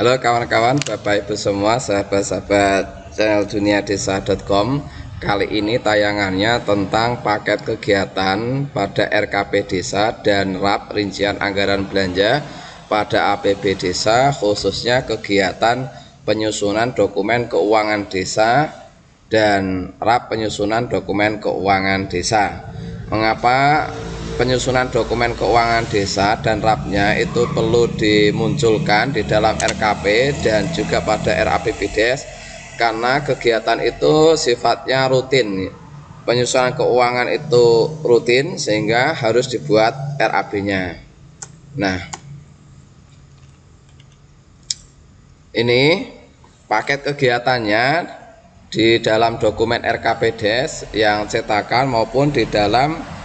Halo kawan-kawan, Bapak Ibu semua, sahabat-sahabat channel duniadesa.com. Kali ini tayangannya tentang paket kegiatan pada RKP Desa dan RAP rincian anggaran belanja pada APB Desa, khususnya kegiatan penyusunan dokumen keuangan desa dan RAP penyusunan dokumen keuangan desa. Mengapa penyusunan dokumen keuangan desa dan RAP-nya itu perlu dimunculkan di dalam RKP dan juga pada RAPBDes? Karena kegiatan itu sifatnya rutin. Penyusunan keuangan itu rutin sehingga harus dibuat RAB-nya. Nah, ini paket kegiatannya di dalam dokumen RKPDes yang cetakan maupun di dalam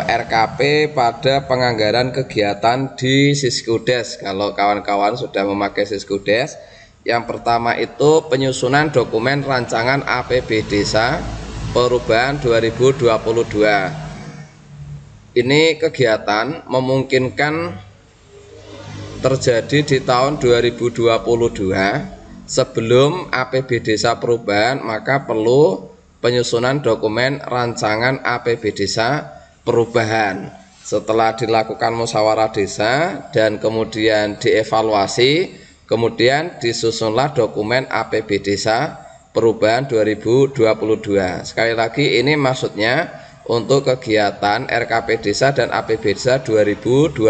RKP pada penganggaran kegiatan di Siskudes. Kalau kawan-kawan sudah memakai Siskudes, yang pertama itu penyusunan dokumen rancangan APB Desa perubahan 2022. Ini kegiatan memungkinkan terjadi di tahun 2022 sebelum APB Desa perubahan, maka perlu penyusunan dokumen rancangan APB Desa perubahan. Setelah dilakukan musyawarah desa dan kemudian dievaluasi, kemudian disusunlah dokumen APB Desa perubahan 2022. Sekali lagi, ini maksudnya untuk kegiatan RKP Desa dan APB Desa 2022.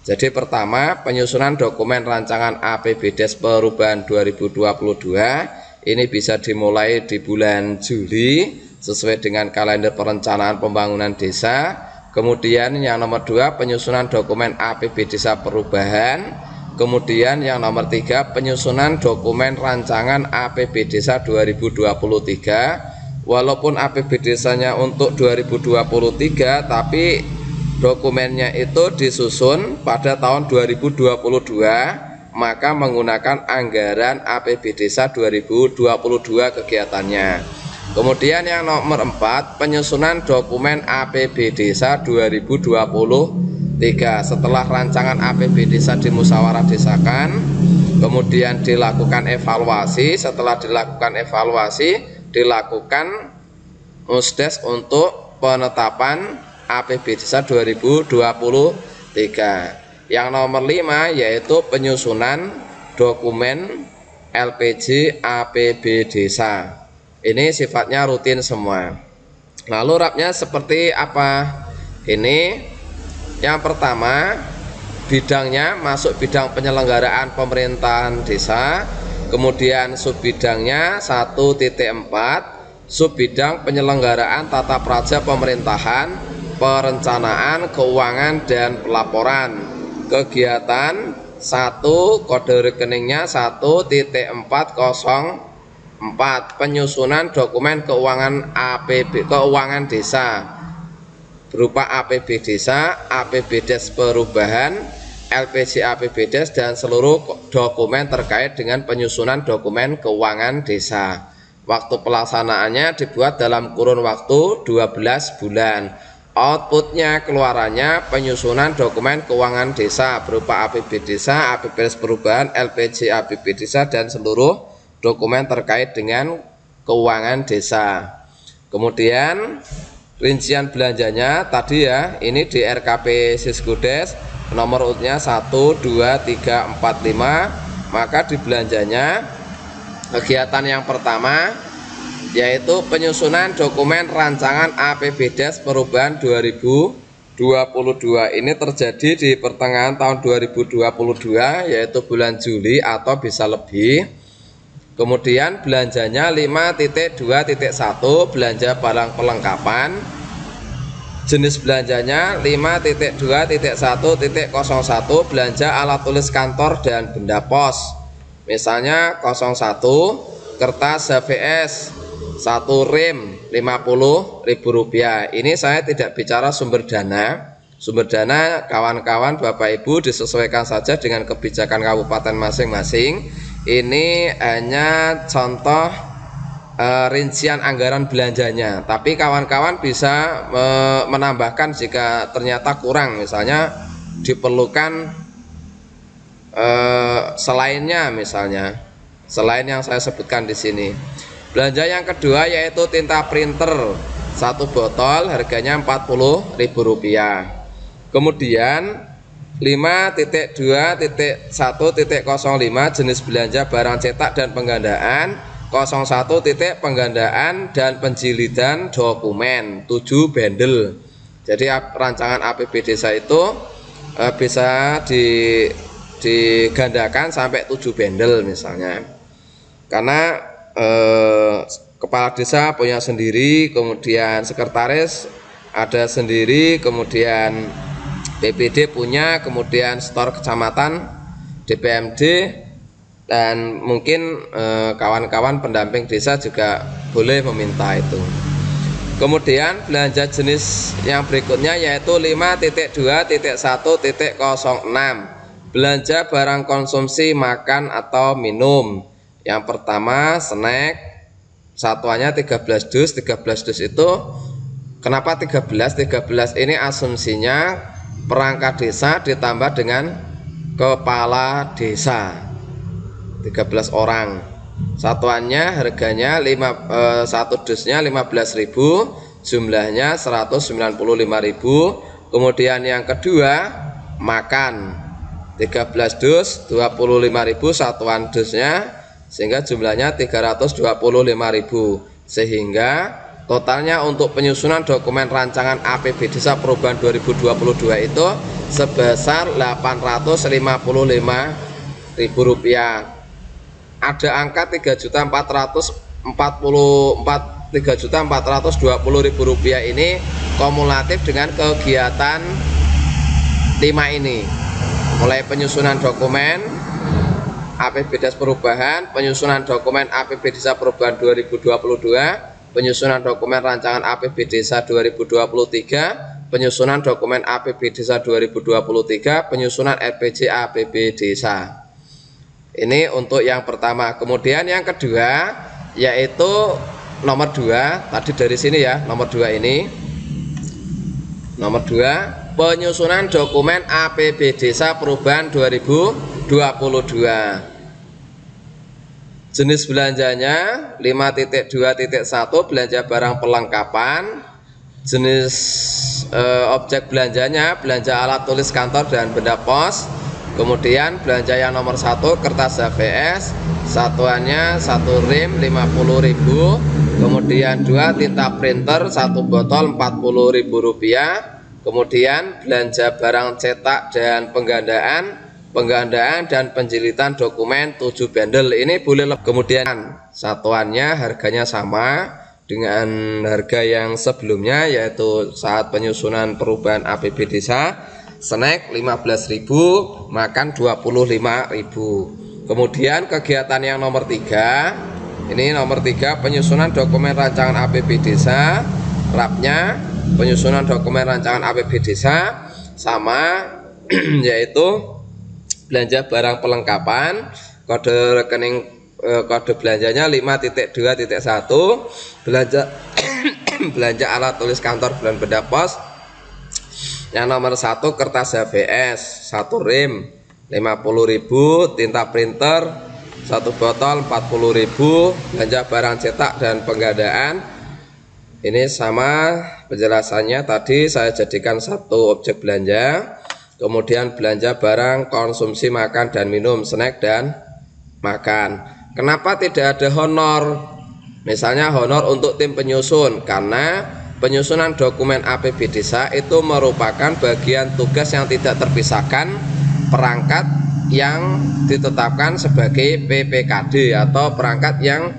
Jadi pertama, penyusunan dokumen rancangan APBDes perubahan 2022 ini bisa dimulai di bulan Juli sesuai dengan kalender perencanaan pembangunan desa. Kemudian yang nomor 2, penyusunan dokumen APB Desa perubahan. Kemudian yang nomor 3, penyusunan dokumen rancangan APB Desa 2023. Walaupun APB Desanya untuk 2023, tapi dokumennya itu disusun pada tahun 2022, maka menggunakan anggaran APB Desa 2022 kegiatannya. Kemudian yang nomor 4, penyusunan dokumen APB Desa 2023. Setelah rancangan APB Desa dimusyawarah desakan, kemudian dilakukan evaluasi. Setelah dilakukan evaluasi, dilakukan musdes untuk penetapan APB Desa 2023. Yang nomor 5 yaitu penyusunan dokumen LPJ APB Desa. Ini sifatnya rutin semua. Lalu RAP-nya seperti apa? Ini yang pertama, bidangnya masuk bidang penyelenggaraan pemerintahan desa. Kemudian subbidangnya 1.4, subbidang penyelenggaraan tata praja pemerintahan, perencanaan, keuangan, dan pelaporan. Kegiatan 1, kode rekeningnya 1.404, penyusunan dokumen keuangan keuangan desa berupa APB Desa, APBDes perubahan, LPJ APBDes, dan seluruh dokumen terkait dengan penyusunan dokumen keuangan desa. Waktu pelaksanaannya dibuat dalam kurun waktu 12 bulan. Outputnya, keluarannya, penyusunan dokumen keuangan desa berupa APB Desa, APBDes perubahan, LPJ APB Desa, dan seluruh dokumen terkait dengan keuangan desa. Kemudian rincian belanjanya tadi ya, ini di RKP Siskudes nomor urutnya 1, 2, 3, 4, 5. Maka di belanjanya kegiatan yang pertama yaitu penyusunan dokumen rancangan APBDes perubahan 2022. Ini terjadi di pertengahan tahun 2022, yaitu bulan Juli atau bisa lebih. Kemudian belanjanya 5.2.1, belanja barang pelengkapan. Jenis belanjanya 5.2.1.01, belanja alat tulis kantor dan benda pos. Misalnya 01, kertas HVS 1 rem Rp50.000. Ini saya tidak bicara sumber dana. Sumber dana kawan-kawan Bapak Ibu disesuaikan saja dengan kebijakan kabupaten masing-masing. Ini hanya contoh rincian anggaran belanjanya, tapi kawan-kawan bisa menambahkan jika ternyata kurang, misalnya diperlukan selainnya, misalnya selain yang saya sebutkan di sini. Belanja yang kedua yaitu tinta printer, satu botol harganya Rp40.000. Kemudian 5.2.1.05 jenis belanja barang cetak dan penggandaan, 01 titik penggandaan dan penjilidan dokumen 7 bundle. Jadi rancangan APB Desa itu bisa digandakan sampai 7 bundle misalnya. Karena kepala desa punya sendiri, kemudian sekretaris ada sendiri, kemudian BPD punya, kemudian stor kecamatan, DPMD, dan mungkin kawan-kawan pendamping desa juga boleh meminta itu. Kemudian belanja jenis yang berikutnya yaitu 5.2.1.06 belanja barang konsumsi makan atau minum. Yang pertama snack, satuannya 13 dus. 13 dus itu kenapa 13? 13 ini asumsinya perangkat desa ditambah dengan kepala desa 13 orang. Satuannya harganya satu dusnya 15.000, jumlahnya 195.000. Kemudian yang kedua makan 13 dus 25.000 satuan dusnya, sehingga jumlahnya 325.000, sehingga totalnya untuk penyusunan dokumen rancangan APB Desa Perubahan 2022 itu sebesar Rp855.000. Ada angka Rp3.420.000 ini kumulatif dengan kegiatan 5 ini, mulai penyusunan dokumen APB Desa Perubahan, penyusunan dokumen APB Desa Perubahan 2022, penyusunan dokumen rancangan APB Desa 2023, penyusunan dokumen APB Desa 2023, penyusunan RPJ APB Desa. Ini untuk yang pertama. Kemudian yang kedua yaitu nomor 2, tadi dari sini ya, nomor 2 ini. Nomor 2, penyusunan dokumen APB Desa Perubahan 2022. Jenis belanjanya 5.2.1 belanja barang perlengkapan. Jenis objek belanjanya belanja alat tulis kantor dan benda pos. Kemudian belanja yang nomor 1 kertas HVS, satuannya 1 rim 50.000. Kemudian 2 tinta printer 1 botol Rp40.000. Kemudian belanja barang cetak dan penggandaan dan penjilitan dokumen 7 bundle. Ini boleh lebih. Kemudian satuannya harganya sama dengan harga yang sebelumnya, yaitu saat penyusunan perubahan APB Desa. Snack 15.000, makan 25.000. Kemudian kegiatan yang nomor 3, ini nomor 3 penyusunan dokumen rancangan APB Desa. RAP-nya penyusunan dokumen rancangan APB Desa sama yaitu belanja barang perlengkapan, kode rekening kode belanjanya 5.2.1 belanja belanja alat tulis kantor dan benda pos. Yang nomor 1 kertas HVS 1 rim 50.000, tinta printer 1 botol 40.000, belanja barang cetak dan penggandaan. Ini sama penjelasannya tadi, saya jadikan satu objek belanja. Kemudian belanja barang konsumsi makan dan minum, snack dan makan. Kenapa tidak ada honor? Misalnya honor untuk tim penyusun, karena penyusunan dokumen APB Desa itu merupakan bagian tugas yang tidak terpisahkan perangkat yang ditetapkan sebagai PPKD atau perangkat yang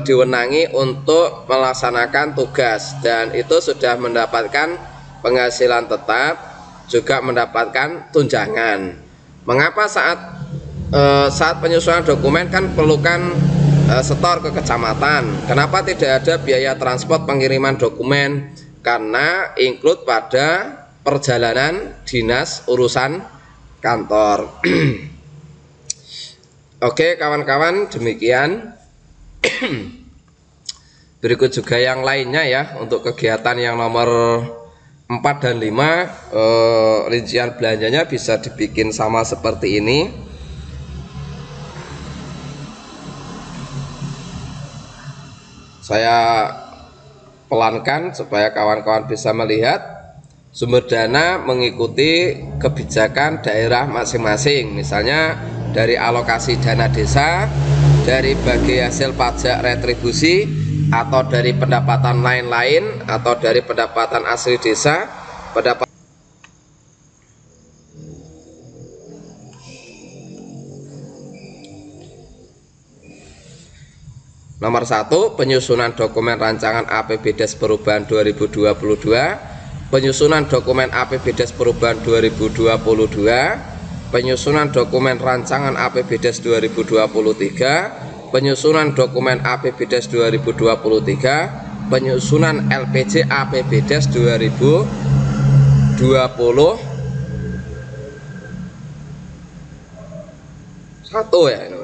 diwenangi untuk melaksanakan tugas, dan itu sudah mendapatkan penghasilan tetap, juga mendapatkan tunjangan. Mengapa saat penyusunan dokumen kan perlukan setor ke kecamatan? Kenapa tidak ada biaya transport pengiriman dokumen? Karena include pada perjalanan dinas urusan kantor. Oke kawan-kawan, demikian. Berikut juga yang lainnya ya, untuk kegiatan yang nomor 4 dan 5, rincian belanjanya bisa dibikin sama seperti ini. saya pelankan supaya kawan-kawan bisa melihat sumber dana mengikuti kebijakan daerah masing-masing, misalnya dari alokasi dana desa, dari bagi hasil pajak retribusi, atau dari pendapatan lain-lain, atau dari pendapatan asli desa, pendapatan Nomor 1, penyusunan dokumen rancangan APBDes perubahan 2022, penyusunan dokumen APBDes perubahan 2022, penyusunan dokumen rancangan APBDes 2023, penyusunan dokumen APBDes 2023, penyusunan LPJ APBDes 2021 ya ini.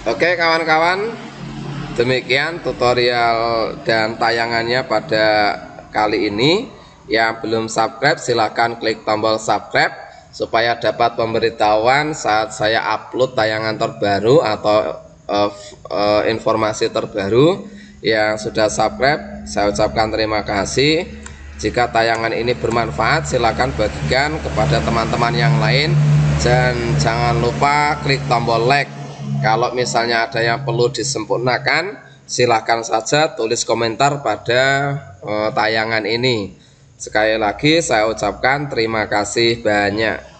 Oke kawan-kawan, demikian tutorial dan tayangannya pada kali ini. Yang belum subscribe silahkan klik tombol subscribe supaya dapat pemberitahuan saat saya upload tayangan terbaru atau informasi terbaru. Yang sudah subscribe saya ucapkan terima kasih. Jika tayangan ini bermanfaat silahkan bagikan kepada teman-teman yang lain, dan jangan lupa klik tombol like. Kalau misalnya ada yang perlu disempurnakan, silahkan saja tulis komentar pada tayangan ini. Sekali lagi saya ucapkan terima kasih banyak.